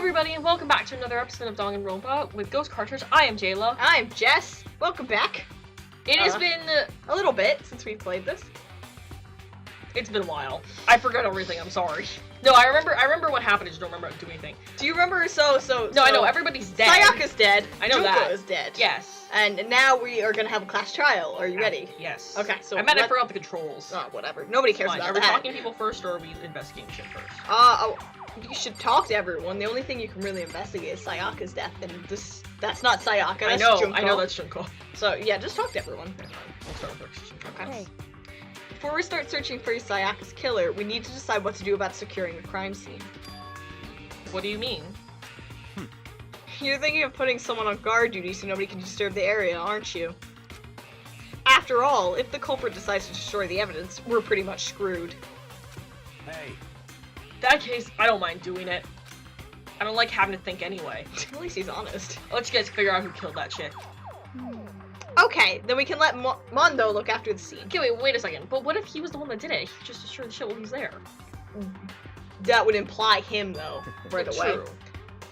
everybody, and welcome back to another episode of Danganronpa with Ghost Cartridge. I am Jayla. I'm Jess. Welcome back. It has been a little bit since we've played this. It's been a while. I forgot everything. I'm sorry. No, I remember what happened. I just don't remember doing anything. Do you remember? So I know everybody's dead. Sayaka's dead. I know Junko that. is dead. Yes. And now we are gonna have a class trial. Are you ready? Yes. Okay. So I meant I forgot the controls. Oh, whatever. Nobody cares Fine. about Are we that. talking to people first, or are we investigating shit first? You should talk to everyone. The only thing you can really investigate is Sayaka's death, and that's not Sayaka. That's Junko. I know that's Junko. So yeah, just talk to everyone. Okay, fine. We'll start with Junko. Okay. Hey. Before we start searching for Sayaka's killer, we need to decide what to do about securing the crime scene. What do you mean? You're thinking of putting someone on guard duty so nobody can disturb the area, aren't you? After all, if the culprit decides to destroy the evidence, we're pretty much screwed. Hey. In that case, I don't mind doing it. I don't like having to think anyway. At least he's honest. Let's guys figure out who killed that shit. Okay, then we can let Mondo look after the scene. Okay, wait a second. But what if he was the one that did it? He just destroyed the shit while he was there. That would imply him, though, right away. True.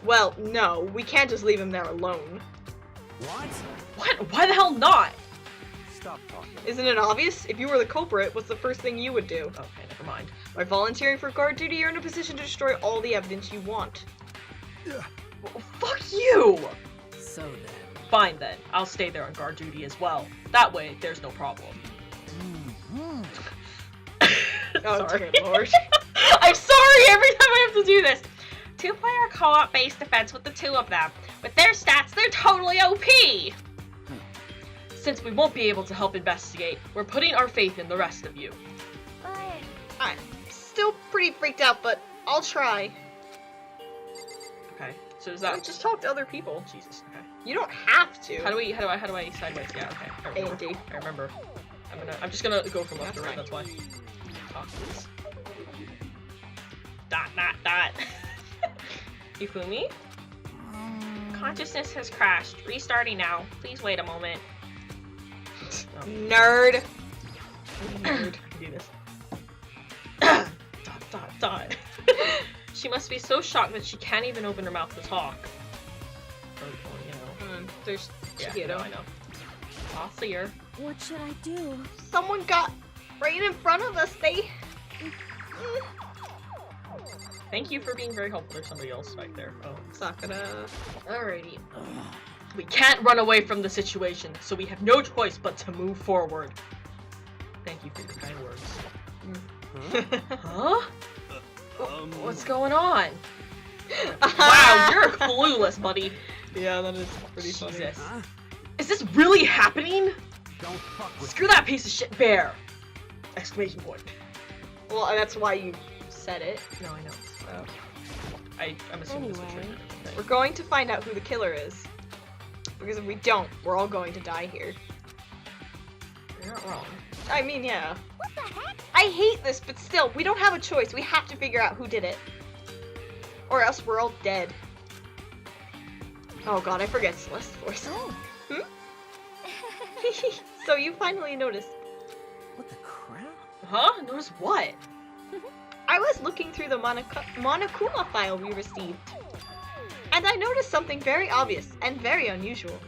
Well, no, we can't just leave him there alone. What? What? Why the hell not? Stop talking. Isn't it obvious? If you were the culprit, what's the first thing you would do? Okay, never mind. By volunteering for guard duty, you're in a position to destroy all the evidence you want. Well, fuck you! So then. Fine then, I'll stay there on guard duty as well. That way, there's no problem. Oh, Sorry. dear Lord. I'm sorry every time I have to do this. Two-player co-op based defense with the two of them. With their stats, they're totally OP! Since we won't be able to help investigate, we're putting our faith in the rest of you. I'm still pretty freaked out, but I'll try. Okay, so is that... Just talk to other people. Jesus, okay. You don't have to. How do I sideways? Yeah, okay. A and D. I remember. I'm just gonna go from left to right, that's why. Talk, please. Dot. Ifumi? Consciousness has crashed. Restarting now. Please wait a moment. Oh. Nerd. Nerd. I can do this. Dot. She must be so shocked that she can't even open her mouth to talk. Or, There's yeah, no, I know. I'll see her. What should I do? Someone got right in front of us. Thank you for being very helpful. There's somebody else right there. Oh. Sakura. Alrighty. We can't run away from the situation, so we have no choice but to move forward. Thank you for your kind words. Huh? What's going on? Wow, you're clueless, buddy. Yeah, that is pretty Jesus. funny. Is this really happening? Don't fuck with Screw that piece of shit bear! Exclamation point. Well, that's why you said it. No, I know. I'm assuming this was Anyway. true. We're going to find out who the killer is. Because if we don't, we're all going to die here. You're not wrong. I mean, yeah. What the heck? I hate this, but still, we don't have a choice. We have to figure out who did it. Or else we're all dead. Oh god, I forget Celeste's voice. Oh. So you finally noticed. What the crap? Huh? Notice what? I was looking through the Monokuma file we received. And I noticed something very obvious and very unusual.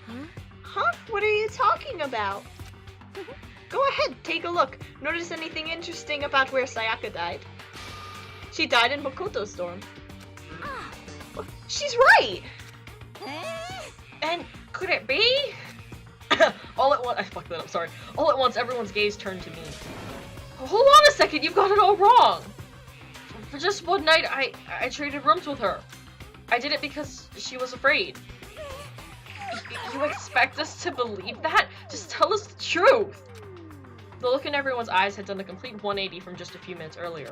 Huh? Huh? What are you talking about? Go ahead, take a look. Notice anything interesting about where Sayaka died? She died in Makoto's storm. Ah. She's right! And could it be? All at once, I fucked that up, sorry. All at once, everyone's gaze turned to me. Hold on a second, you've got it all wrong! For just one night, I traded rooms with her. I did it because she was afraid. You expect us to believe that? Just tell us the truth! The look in everyone's eyes had done a complete 180 from just a few minutes earlier.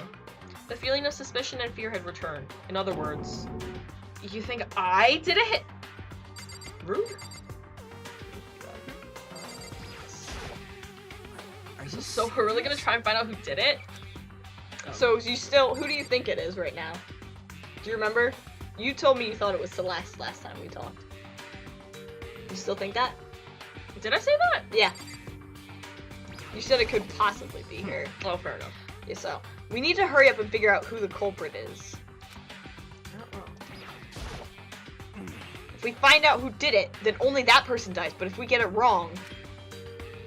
The feeling of suspicion and fear had returned. In other words, you think I did it? Rude? So we're really gonna try and find out who did it? So who do you think it is right now? Do you remember? You told me you thought it was Celeste last time we talked. You still think that? Did I say that? Yeah. You said it could possibly be her. Oh, fair enough. Yeah, so we need to hurry up and figure out who the culprit is. we find out who did it, then only that person dies. But if we get it wrong,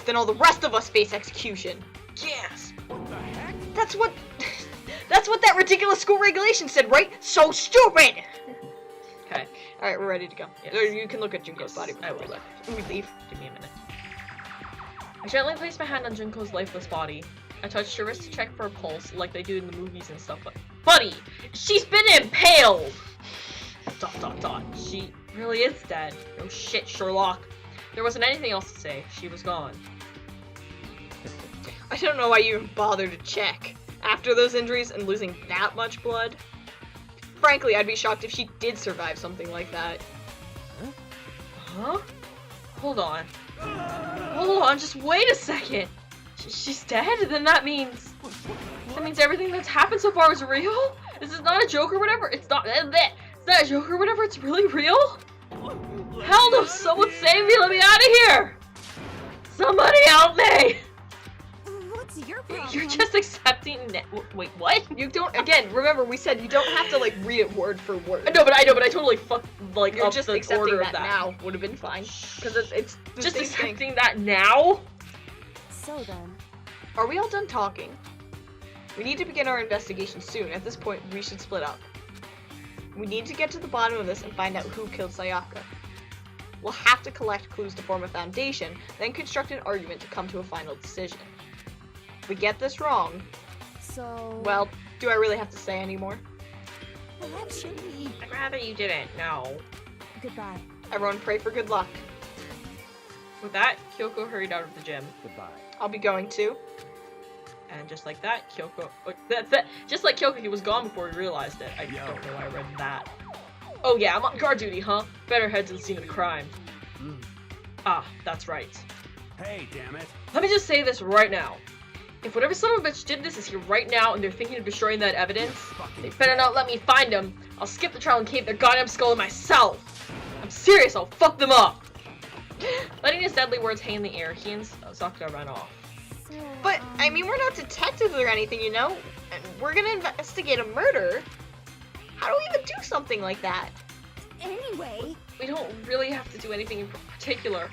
then all the rest of us face execution. Yes! What the heck? That's what that ridiculous school regulation said, right? So stupid! Okay. Alright, we're ready to go. Yes. Or you can look at Junko's Yes, body I before will. we leave. Give me a minute. I gently placed my hand on Junko's lifeless body. I touched her wrist to check for a pulse, like they do in the movies and stuff, but... Buddy! She's been impaled! ... She really is dead. No shit, Sherlock. There wasn't anything else to say. She was gone. I don't know why you even bothered to check. After those injuries and losing that much blood. Frankly, I'd be shocked if she did survive something like that. Huh? Hold on. Hold on, just wait a second. She's dead? Then that means... That means everything that's happened so far is real? This is not a joke or whatever? It's not a joke or whatever? It's really real? Hell no! Someone save me! Let me out of here! Somebody help me! What's your problem? You're just accepting... Wait, what? You don't, again, remember we said you don't have to like read it word for word. I know, but I totally fucked like You're up just the accepting order that, of that. now would have been fine. Because it's the Just same thing. accepting that now? So then, Are we all done talking? We need to begin our investigation soon. At this point, we should split up. We need to get to the bottom of this and find out who killed Sayaka. We'll have to collect clues to form a foundation, then construct an argument to come to a final decision. If we get this wrong, so... well, do I really have to say any more? Actually... I'd rather you didn't, no. Goodbye. Everyone pray for good luck. With that, Kyoko hurried out of the gym. Goodbye. I'll be going too. And just like that, Kyoko... Just like Kyoko, he was gone before he realized it. I don't know why I read that. Oh yeah, I'm on guard duty, huh? Better head to the scene of the crime. Ah, that's right. Hey, damn it. Let me just say this right now. If whatever son of a bitch did this is here right now and they're thinking of destroying that evidence, they better not let me find them. I'll skip the trial and cave their goddamn skull in myself. I'm serious, I'll fuck them up. Letting his deadly words hang in the air, he and Sakura ran off. So, But, I mean, we're not detectives or anything, you know? And we're gonna investigate a murder. How do we even do something like that? Anyway, We don't really have to do anything in particular.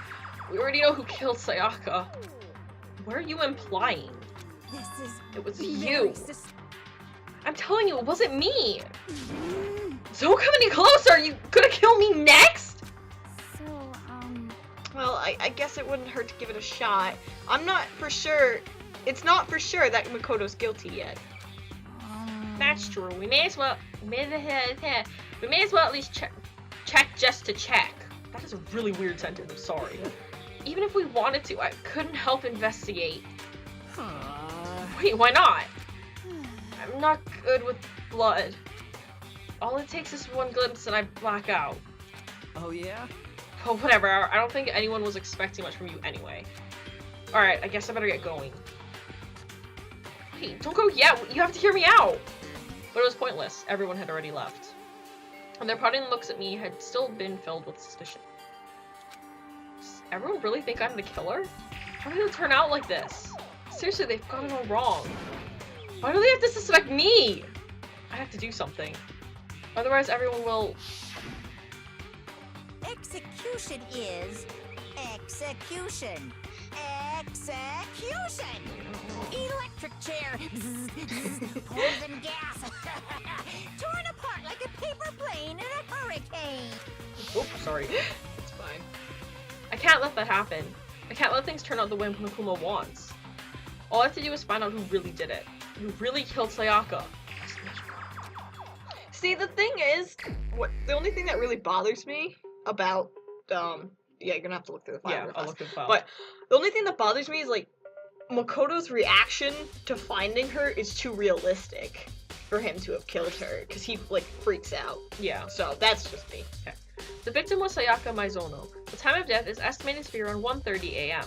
We already know who killed Sayaka. What are you implying? this is... It was very you. sus- I'm telling you, it wasn't me. Mm, Don't come any closer. Are you gonna kill me next? So, Well, I guess it wouldn't hurt to give it a shot. I'm not for sure. It's not for sure that Makoto's guilty yet. That's true. We may as well at least check just to check. That is a really weird sentence. I'm sorry. Even if we wanted to, I couldn't help investigate. Wait, why not? I'm not good with blood. All it takes is one glimpse and I black out. Oh, yeah? Oh, whatever. I don't think anyone was expecting much from you anyway. Alright, I guess I better get going. Wait, don't go yet. You have to hear me out. But it was pointless. Everyone had already left. And their parting looks at me had still been filled with suspicion. Does everyone really think I'm the killer? How did it turn out like this? Seriously, they've got it all wrong. Why do they have to suspect me? I have to do something. Otherwise, everyone will... Execution is execution. Execution! Electric chair. Poison gas. Torn apart like a paper plane in a hurricane. Oops, sorry. It's fine. I can't let that happen. I can't let things turn out the way Monokuma wants. All I have to do is find out who really did it. Who really killed Sayaka. See, the thing is, the only thing that really bothers me about, yeah, you're gonna have to look through the file. Yeah, real I'll fast. look at the file. But the only thing that bothers me is, like, Makoto's reaction to finding her is too realistic for him to have killed her, because he, like, freaks out. Yeah. So, that's just me. The victim was Sayaka Maizono. The time of death is estimated to be around 1:30 a.m.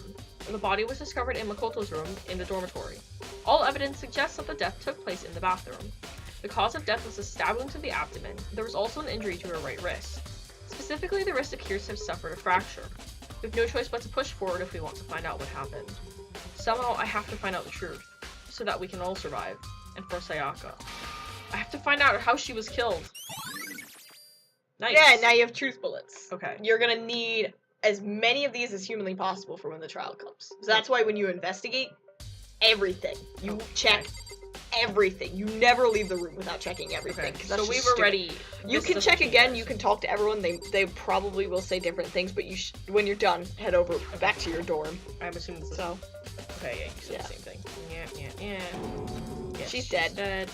The body was discovered in Makoto's room in the dormitory. All evidence suggests that the death took place in the bathroom. The cause of death was a stab wound to the abdomen. There was also an injury to her right wrist. Specifically, the wrist appears to have suffered a fracture. We have no choice but to push forward if we want to find out what happened. Somehow, I have to find out the truth, so that we can all survive, and for Sayaka. I have to find out how she was killed. Nice. Yeah, now you have truth bullets. Okay. You're gonna need as many of these as humanly possible for when the trial comes. So that's why when you investigate everything, you check everything. You never leave the room without checking everything. Okay. 'Cause that's So we've just stupid. already. You this can doesn't check change again. ours. You can talk to everyone. They probably will say different things, but when you're done, head over back to your dorm. I'm assuming this is. So Okay, yeah, you said Yeah. the same thing. Yeah. Yes, She's dead.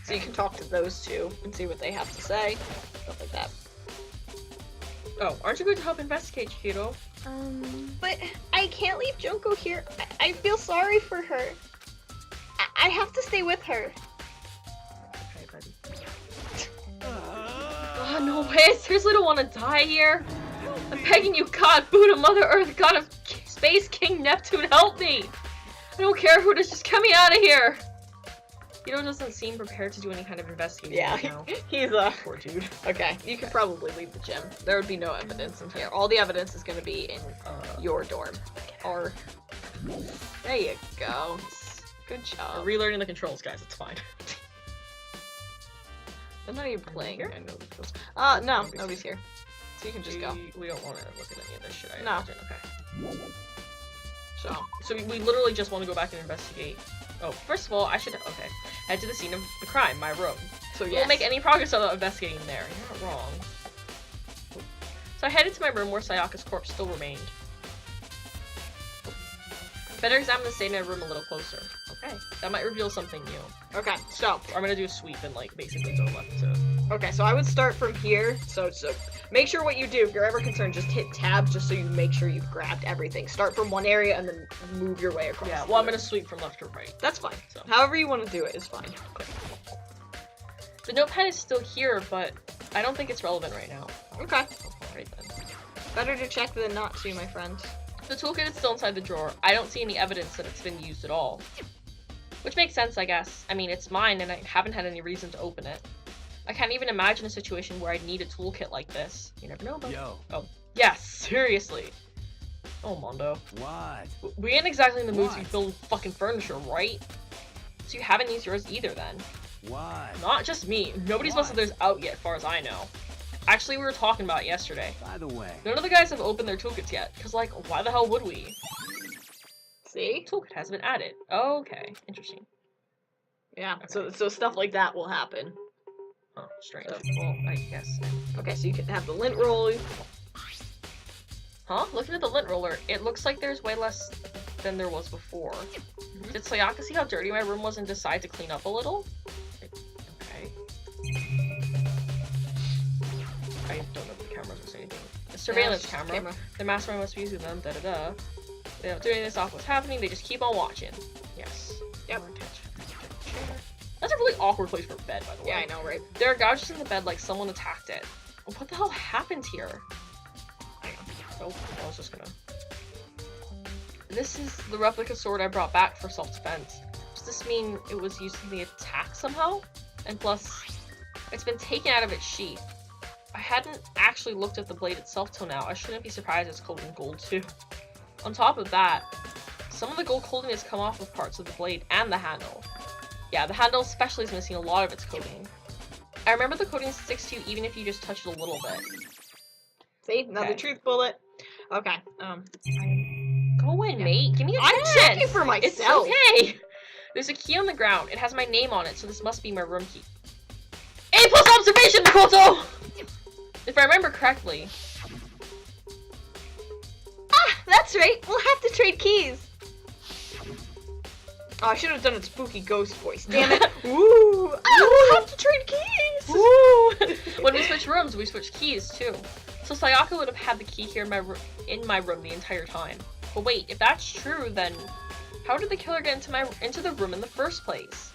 So you can talk to those two and see what they have to say, stuff like that. Oh, aren't you going to help investigate, Chihiro? But I can't leave Junko here. I feel sorry for her. I have to stay with her. Okay, buddy. Oh, no way. I seriously don't want to die here. I'm begging you, God, Buddha, Mother Earth, God of Space King Neptune, help me! I don't care who it is, just get me out of here! Hiro doesn't seem prepared to do any kind of investigating Yeah, right now. he's Poor dude. okay. You can probably leave the gym. There would be no evidence in here. All the evidence is going to be in your dorm. Or there you go. Good We're job. relearning the controls, guys, it's fine. I'm not even playing. Here? I know the controls. No, nobody's here. So you can just go. We don't want to look at any of this shit, I No. imagine. Okay. So So we literally just want to go back and investigate. Oh, first of all, I should, okay. Head to the scene of the crime, my room. So We yes. won't make any progress without investigating there. You're not wrong. So I headed to my room where Sayaka's corpse still remained. Better examine the state of my room a little closer. Okay. That might reveal something new. Okay, so I'm gonna do a sweep and like basically go left to. okay, so I would start from here. So make sure what you do, if you're ever concerned, just hit tab just so you make sure you've grabbed everything. Start from one area and then move your way across. Yeah, well, I'm gonna sweep from left to right. That's fine. So. However you want to do it is fine. The notepad is still here, but I don't think it's relevant right now. Okay. Alright then. Better to check than not to, my friend. The toolkit is still inside the drawer. I don't see any evidence that it's been used at all. Which makes sense, I guess. I mean, it's mine and I haven't had any reason to open it. I can't even imagine a situation where I'd need a toolkit like this. You never know, but... Yo, Yeah, seriously. Oh, Mondo. what? We ain't exactly in the mood to be What? building fucking furniture, right? So you haven't used yours either then. What? Not just me. Nobody's busted theirs out yet, as far as I know. Actually, we were talking about it yesterday. By the way, None of the guys have opened their toolkits yet, because, like, why the hell would we? See? Toolkit hasn't been added. Okay, interesting. Yeah. Okay. So stuff like that will happen. Huh, strange. So- Well, I guess. Okay, so you can have the lint roll. Huh? Looking at the lint roller, it looks like there's way less than there was before. Did Sayaka see how dirty my room was and decide to clean up a little? Okay. I don't know if the cameras will say anything. The surveillance camera. The mastermind must be using them, da-da-da. They don't do anything to stop what's happening, they just keep on watching. Yes. Yep. More attention. That's a really awkward place for a bed, by the way. Yeah, I know, right? There are gouges in the bed like someone attacked it. What the hell happened here? Oh, I was just gonna... This is the replica sword I brought back for self-defense. Does this mean it was used in the attack somehow? And plus, it's been taken out of its sheath. I hadn't actually looked at the blade itself till now. I shouldn't be surprised it's coated in gold too. On top of that, some of the gold coating has come off of parts of the blade and the handle. Yeah, the handle especially is missing a lot of its coating. I remember the coating sticks to you even if you just touch it a little bit. See? Another Okay. truth bullet. Okay. Go away, mate. Give me a I'm chance. checking for It's myself. okay. There's a key on the ground. It has my name on it, so this must be my room key. A+ observation, Makoto! If I remember correctly. Ah, that's right. We'll have to trade keys. Oh, I should have done a spooky ghost voice. Damn it. Ooh. Ah, we'll have to trade keys. Woo! When we switch rooms, we switch keys too. So Sayaka would have had the key here in my room the entire time. But wait, if that's true, then how did the killer get into the room in the first place?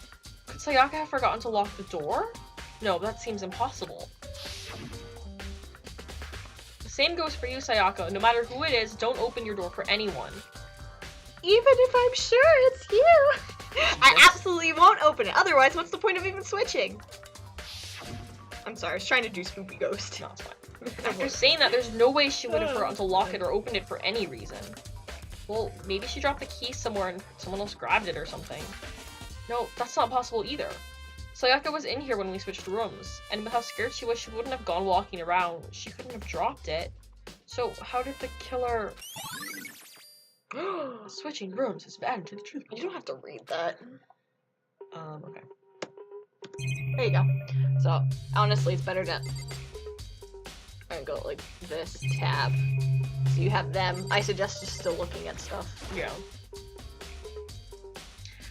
Could Sayaka have forgotten to lock the door? No, that seems impossible. The same goes for you, Sayaka. No matter who it is, don't open your door for anyone. Even if I'm sure it's you. I absolutely won't open it. Otherwise, what's the point of even switching? I'm sorry, I was trying to do spooky ghost. No, it's fine. After saying that, there's no way she would have forgotten to lock it or open it for any reason. Well, maybe she dropped the key somewhere and someone else grabbed it or something. No, that's not possible either. Sayaka was in here when we switched rooms, and with how scared she was, she wouldn't have gone walking around. She couldn't have dropped it. So how did the killer... Switching rooms is bad to the truth. You don't have to read that. Okay. There you go. So, honestly, it's better to... I go like this tab. So you have them. I suggest just still looking at stuff. Yeah.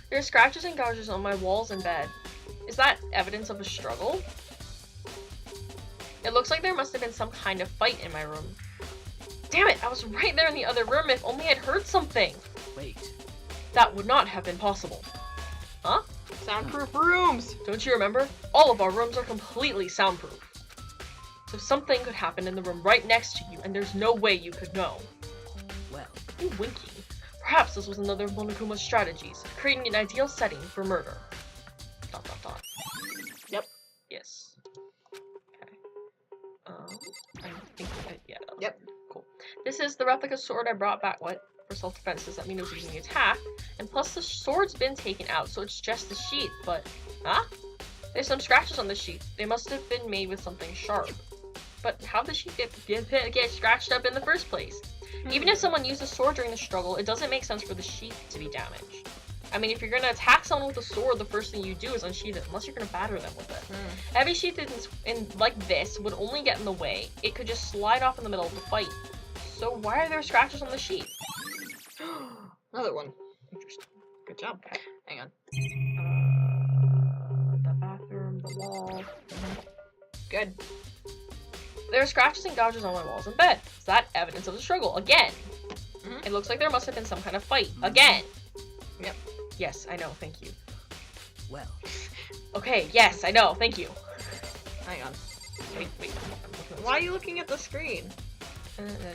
There are scratches and gouges on my walls and bed. Is that evidence of a struggle? It looks like there must have been some kind of fight in my room. Damn it, I was right there in the other room. If only I'd heard something. Wait. That would not have been possible. Huh? Soundproof rooms! Don't you remember? All of our rooms are completely soundproof. So something could happen in the room right next to you, and there's no way you could know. Well, You winking. Perhaps this was another of Monokuma's strategies, creating an ideal setting for murder. ... Yep. Yes. Okay. I think yeah. Yep. Cool. This is the replica sword I brought back. What? For self-defense. Does that mean it was using the attack? And plus the sword's been taken out, so it's just the sheath. But huh? There's some scratches on the sheath. They must have been made with something sharp. But how did the sheath get scratched up in the first place? Even if someone used a sword during the struggle, it doesn't make sense for the sheath to be damaged. I mean, if you're gonna attack someone with a sword, the first thing you do is unsheath it, unless you're gonna batter them with it. A heavy sheath in like this would only get in the way. It could just slide off in the middle of the fight. So why are there scratches on the sheath? Another one. Interesting. Good job. Hang on. The bathroom, the wall. Good. There are scratches and gouges on my walls and bed. Is that evidence of the struggle? Again. Mhm. It looks like there must have been some kind of fight. Again. Yep. Yes, I know. Thank you. well. Okay, yes, I know. Thank you. Hang on. Wait. I'm looking at Why are you looking at the screen?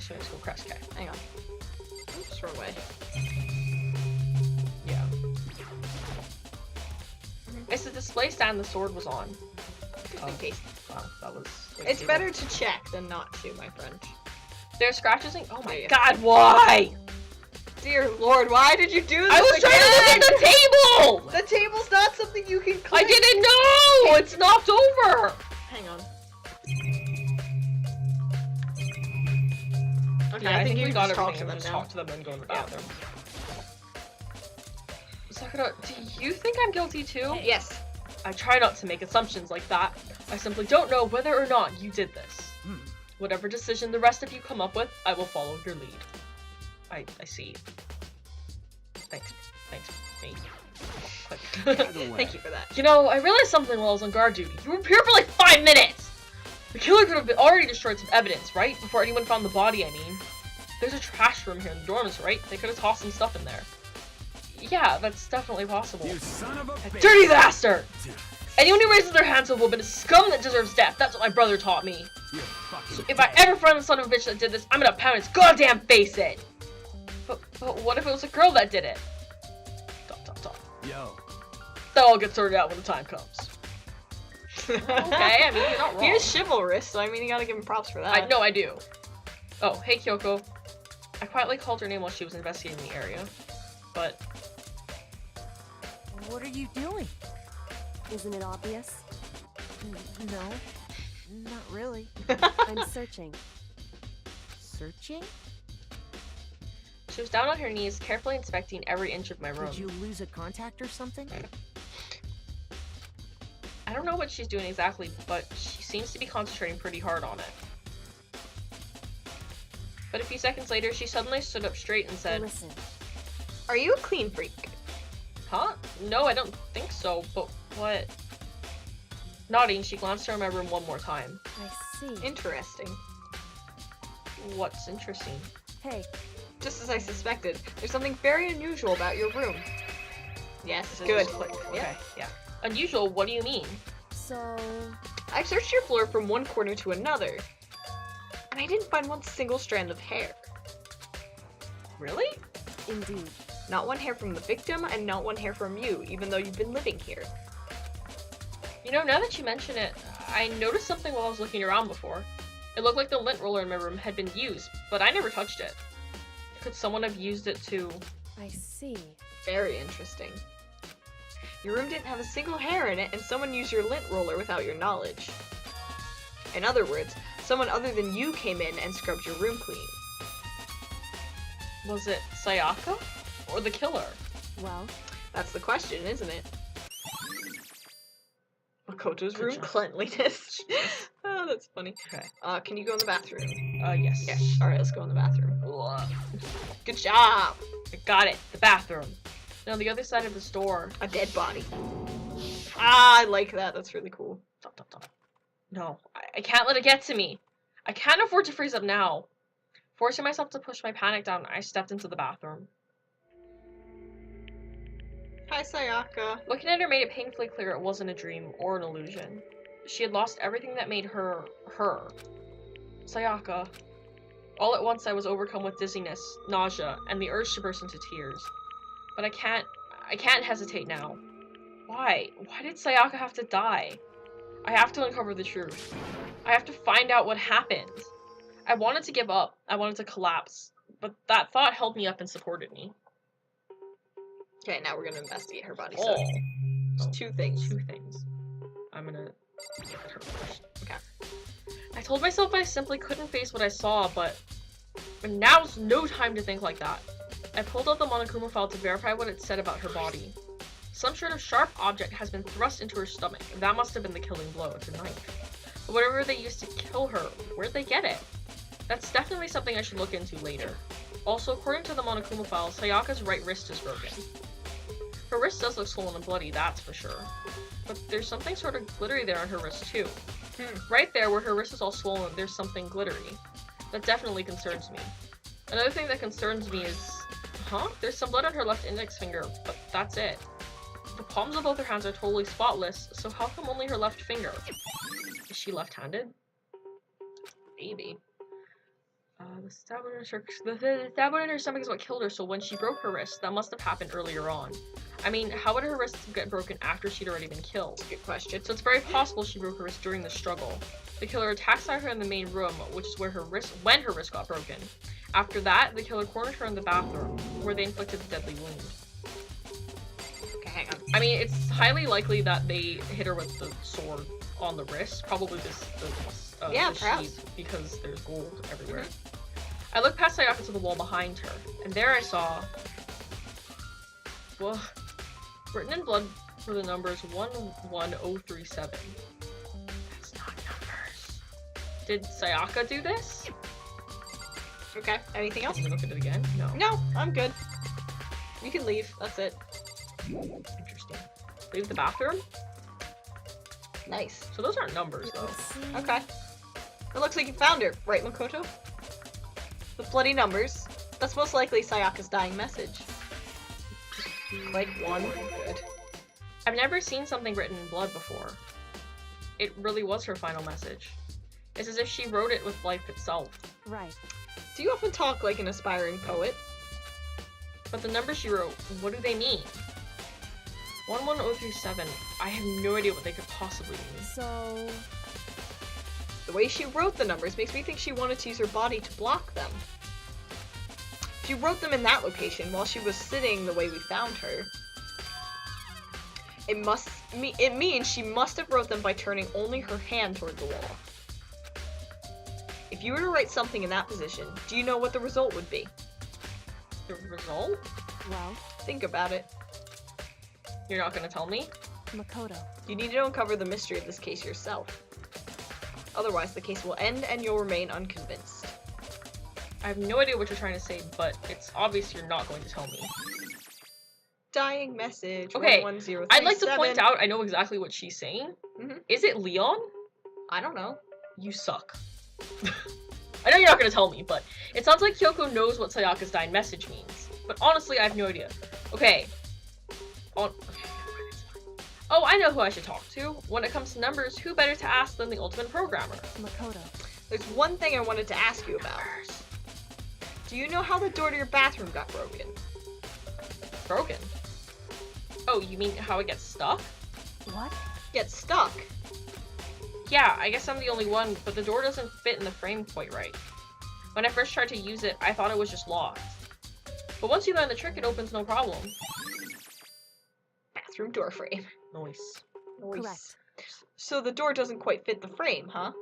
Show me school crash. Okay. Hang on. Oops, wrong way. Yeah. It's the display stand the sword was on. Just in case. Wow, that was... It's better to check than not to, my friend. There are scratches and... Oh my Yeah. god, why? Dear Lord, why did you do this I was trying to look at the table! The table's not something you can click. I didn't know! It's knocked over! Hang on. Okay, Yeah, I think we got just talk everything to and them just now. talk to them and go in the bathroom. Sakura, do you think I'm guilty too? Yes. I try not to make assumptions like that. I simply don't know whether or not you did this. Whatever decision the rest of you come up with, I will follow your lead. I see. Thanks, mate. By the way, Thank you for that. You know, I realized something while I was on guard duty. You were here for like 5 minutes! The killer could have already destroyed some evidence, right? Before anyone found the body, I mean. There's a trash room here in the dorms, right? They could have tossed some stuff in there. Yeah, that's definitely possible. you son of a bitch. Dirty bastard! Anyone who raises their hands to a woman is scum that deserves death. That's what my brother taught me. You fucking So if I ever find the son of a bitch that did this, I'm gonna pound his goddamn face in! But what if it was a girl that did it? ... Yo. That all gets sorted out when the time comes. Okay, I mean, you're not wrong. He is chivalrous, so I mean, you gotta give him props for that. I know I do. Oh, hey Kyoko. I quietly called her name while she was investigating the area. But... What are you doing? Isn't it obvious? No, not really. I'm searching. Searching? she was down on her knees, carefully inspecting every inch of my room. Did you lose a contact or something? I don't know what she's doing exactly, but she seems to be concentrating pretty hard on it. But a few seconds later, she suddenly stood up straight and said, Listen, Are you a clean freak? Huh? No, I don't think so, but what? Nodding, she glanced around my room one more time. I see. Interesting. What's interesting? Hey, Just as I suspected, there's something very unusual about your room. Yes, good. Okay, Yeah. yeah. Unusual, what do you mean? so I've searched your floor from one corner to another, and I didn't find one single strand of hair. Really? indeed. Not one hair from the victim, and not one hair from you, even though you've been living here. You know, now that you mention it, I noticed something while I was looking around before. It looked like the lint roller in my room had been used, but I never touched it. Could someone have used it to... I see. Very interesting. Your room didn't have a single hair in it, and someone used your lint roller without your knowledge. In other words, someone other than you came in and scrubbed your room clean. Was it Sayaka? Or the killer? Well, That's the question, isn't it? Makoto's Good room job. cleanliness. Oh, that's funny. Okay. Can you go in the bathroom? Yes. Yeah. Alright, let's go in the bathroom. Ugh. Good job! I got it. The bathroom. Now, on the other side of the store. A dead body. Ah, I like that. That's really cool. Dot, dot, dot. No, I can't let it get to me. I can't afford to freeze up now. Forcing myself to push my panic down, I stepped into the bathroom. Hi, Sayaka. Looking at her made it painfully clear it wasn't a dream or an illusion. She had lost everything that made her, her. Sayaka. All at once I was overcome with dizziness, nausea, and the urge to burst into tears. But I can't hesitate now. Why? Why did Sayaka have to die? I have to uncover the truth. I have to find out what happened. I wanted to give up. I wanted to collapse. But that thought held me up and supported me. Okay, now we're gonna investigate her body. Oh. So, there's two things. Two things. I'm gonna look at her first. Okay. I told myself I simply couldn't face what I saw, but now's no time to think like that. I pulled out the Monokuma file to verify what it said about her body. Some sort of sharp object has been thrust into her stomach. That must have been the killing blow. It's a knife. But whatever they used to kill her, where'd they get it? That's definitely something I should look into later. Also, according to the Monokuma file, Sayaka's right wrist is broken. Her wrist does look swollen and bloody, that's for sure. But there's something sort of glittery there on her wrist too. Right there, where her wrist is all swollen, there's something glittery. That definitely concerns me. Another thing that concerns me is... There's some blood on her left index finger, but that's it. The palms of both her hands are totally spotless, so how come only her left finger? Is she left-handed? Maybe. The stab wound in her stomach is what killed her, so when she broke her wrist, that must have happened earlier on. I mean, how would her wrist get broken after she'd already been killed? That's a good question. So it's very possible she broke her wrist during the struggle. The killer attacked her in the main room, which is where when her wrist got broken. After that, the killer cornered her in the bathroom, where they inflicted the deadly wound. Okay, hang on. I mean, it's highly likely that they hit her with the sword on the wrist, probably the perhaps. sheath, because there's gold everywhere. I looked past Sayaka to the wall behind her, and there I saw... well, written in blood were the numbers 11037. That's not numbers. Did Sayaka do this? Okay, anything else? Can we look at it again? No. No, I'm good. You can leave. That's it. Interesting. Leave the bathroom? Nice. So those aren't numbers, though. let's see. Okay. It looks like you found her, right, Makoto? The bloody numbers. That's most likely Sayaka's dying message. Like one. Good. I've never seen something written in blood before. It really was her final message. It's as if she wrote it with life itself. Right. Do you often talk like an aspiring poet? But the numbers she wrote, what do they mean? 11037, I have no idea what they could possibly mean. So, The way she wrote the numbers makes me think she wanted to use her body to block them. She wrote them in that location while she was sitting the way we found her. It means she must have wrote them by turning only her hand toward the wall. If you were to write something in that position, do you know what the result would be? The result? well, Think about it. You're not gonna tell me? Makoto. You need to uncover the mystery of this case yourself. Otherwise, the case will end and you'll remain unconvinced. I have no idea what you're trying to say, but it's obvious you're not going to tell me. Dying message. Okay, 11037. I'd like to point out, I know exactly what she's saying. Mhm. Is it Leon? I don't know. You suck. I know you're not gonna tell me, but it sounds like Kyoko knows what Sayaka's dying message means. But honestly, I have no idea. Okay. Oh, I know who I should talk to. When it comes to numbers, who better to ask than the ultimate programmer? Makoto. There's one thing I wanted to ask you about. Do you know how the door to your bathroom got broken? Broken? Oh, you mean how it gets stuck? What? Get stuck. Yeah, I guess I'm the only one, but the door doesn't fit in the frame quite right. When I first tried to use it, I thought it was just locked. But once you learn the trick, it opens no problem. bathroom door frame. Nice. Correct. So the door doesn't quite fit the frame, huh?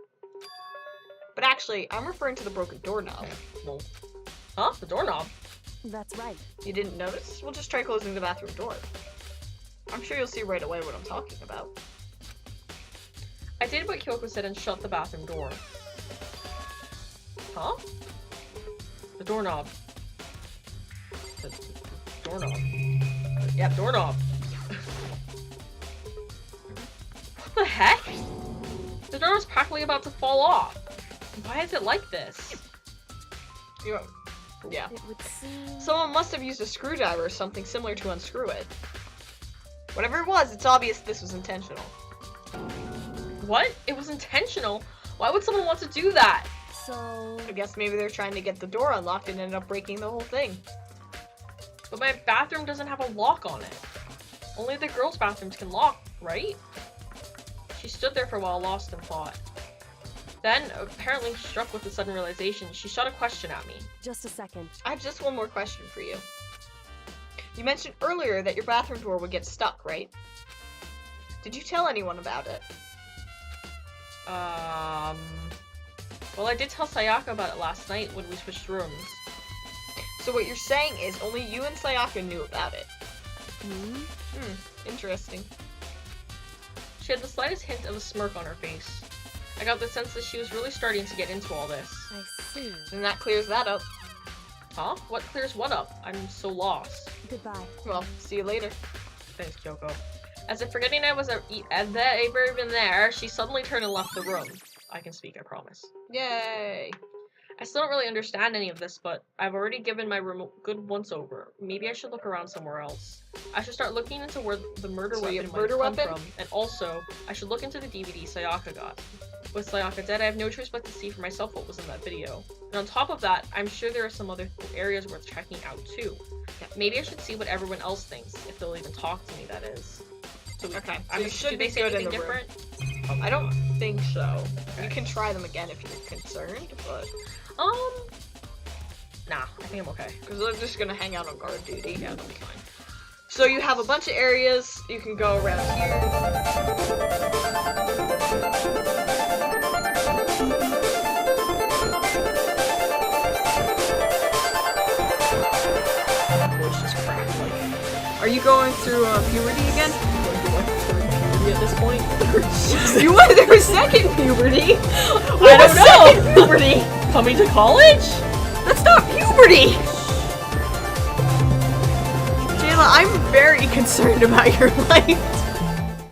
But actually, I'm referring to the broken doorknob. Well, huh? The doorknob? That's right. You didn't notice? We'll just try closing the bathroom door. I'm sure you'll see right away what I'm talking about. I did what Kyoko said and shut the bathroom door. Huh? The doorknob. The doorknob. Yep, doorknob. What the heck? The door was practically about to fall off. Why is it like this? Yeah. It would seem. Someone must have used a screwdriver or something similar to unscrew it. Whatever it was, it's obvious this was intentional. What? It was intentional? Why would someone want to do that? So. I guess maybe they're trying to get the door unlocked and ended up breaking the whole thing. But my bathroom doesn't have a lock on it. Only the girls' bathrooms can lock, right? She stood there for a while, lost in thought. Then, apparently struck with a sudden realization, she shot a question at me. Just a second. I have just one more question for you. You mentioned earlier that your bathroom door would get stuck, right? Did you tell anyone about it? Well, I did tell Sayaka about it last night when we switched rooms. So what you're saying is only you and Sayaka knew about it. Hmm? Interesting. She had the slightest hint of a smirk on her face. I got the sense that she was really starting to get into all this. I see. Then that clears that up. Huh? What clears what up? I'm so lost. Goodbye. Well, see you later. Thanks, Kyoko. As if forgetting I was ever been there, she suddenly turned and left the room. I can speak, I promise. Yay! I still don't really understand any of this, but I've already given my room a good once-over. Maybe I should look around somewhere else. I should start looking into where the murder So you weapon have might murder have come weapon? from, and also, I should look into the DVD Sayaka got. With Sayaka dead, I have no choice but to see for myself what was in that video. And on top of that, I'm sure there are some other areas worth checking out too. Maybe I should see what everyone else thinks, if they'll even talk to me, that is. So Okay, so I mean, you should do be they say good in anything the room. different? I don't think so. Okay. You can try them again if you're concerned, but... Nah, I think I'm okay. Because they're just gonna hang out on guard duty. Yeah, that'll be fine. So you have a bunch of areas you can go around here. Voice just cracked, like... Are you going through puberty again? At this point, You went through second puberty? I don't know. Second puberty! Coming to college? That's not puberty! Jayla, I'm very concerned about your life.